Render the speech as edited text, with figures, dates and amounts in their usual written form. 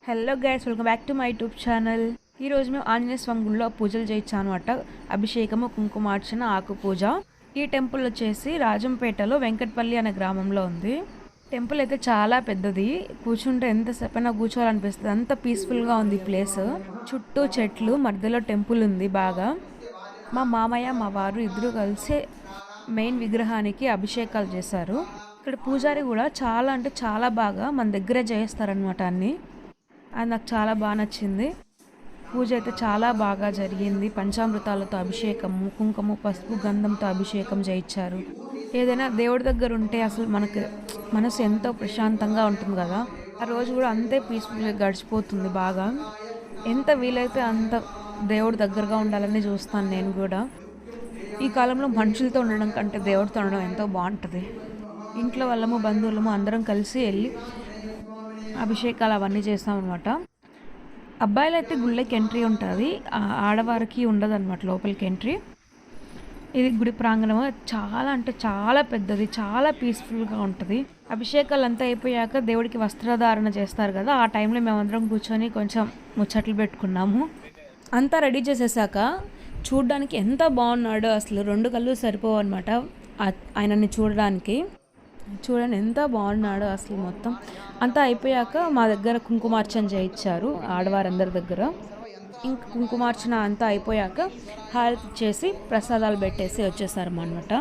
Hello guys, welcome back to my YouTube channel. ఈరోజు మేము ఆంజనేయ స్వామి గుడిలో పూజలు చేయొచ్చు అనమాట. అభిషేకము, కుంకుమార్చన, ఆకు పూజ. ఈ టెంపుల్ వచ్చేసి రాజంపేటలో వెంకటపల్లి అనే గ్రామంలో ఉంది. టెంపుల్ అయితే చాలా పెద్దది. కూర్చుంటే ఎంతసేపైనా కూర్చోవాలనిపిస్తుంది, అంత పీస్ఫుల్గా ఉంది ప్లేస్. చుట్టూ చెట్లు, మధ్యలో టెంపుల్ ఉంది బాగా. మా మామయ్య, మా వారు ఇద్దరు కలిసి మెయిన్ విగ్రహానికి అభిషేకాలు చేశారు. ఇక్కడ పూజారి కూడా చాలా అంటే చాలా బాగా మన దగ్గరే చేస్తారనమాట అన్నీ. అది నాకు చాలా బాగా నచ్చింది. పూజ అయితే చాలా బాగా జరిగింది. పంచామృతాలతో అభిషేకము, కుంకుమ, పసుపు, గంధంతో అభిషేకం చేయించారు. ఏదైనా దేవుడి దగ్గర ఉంటే అసలు మనకు మనసు ఎంతో ప్రశాంతంగా ఉంటుంది కదా. ఆ రోజు కూడా అంతే పీస్ఫుల్గా గడిచిపోతుంది బాగా. ఎంత వీలైతే అంత దేవుడి దగ్గరగా ఉండాలని చూస్తాను నేను కూడా. ఈ కాలంలో మనుషులతో ఉండడం కంటే దేవుడితో ఉండడం ఎంతో బాగుంటుంది. ఇంట్లో వాళ్ళము, బంధువులము అందరం కలిసి వెళ్ళి అభిషేకాలు అవన్నీ చేస్తాం అనమాట. అబ్బాయిలు అయితే గుళ్ళకి ఎంట్రీ ఉంటుంది, ఆడవారికి ఉండదు అనమాట లోపలికి ఎంట్రీ. ఇది గుడి ప్రాంగణం చాలా అంటే చాలా పెద్దది, చాలా పీస్ఫుల్గా ఉంటుంది. అభిషేకాలు అంతా అయిపోయాక దేవుడికి వస్త్రధారణ చేస్తారు కదా, ఆ టైంలో మేమందరం కూర్చొని కొంచెం ముచ్చట్లు పెట్టుకున్నాము. అంతా రెడీ చేసేసాక చూడడానికి ఎంత బాగున్నాడో, అసలు రెండు కళ్ళు సరిపోవు అనమాట ఆయనని చూడడానికి. చూడండి ఎంత బాగున్నాడో అసలు. మొత్తం అంతా అయిపోయాక మా దగ్గర కుంకుమార్చన చేయించారు ఆడవారందరి దగ్గర. ఇంక కుంకుమార్చన అంతా అయిపోయాక హారతి చేసి ప్రసాదాలు పెట్టేసి వచ్చేసారు అన్నమాట.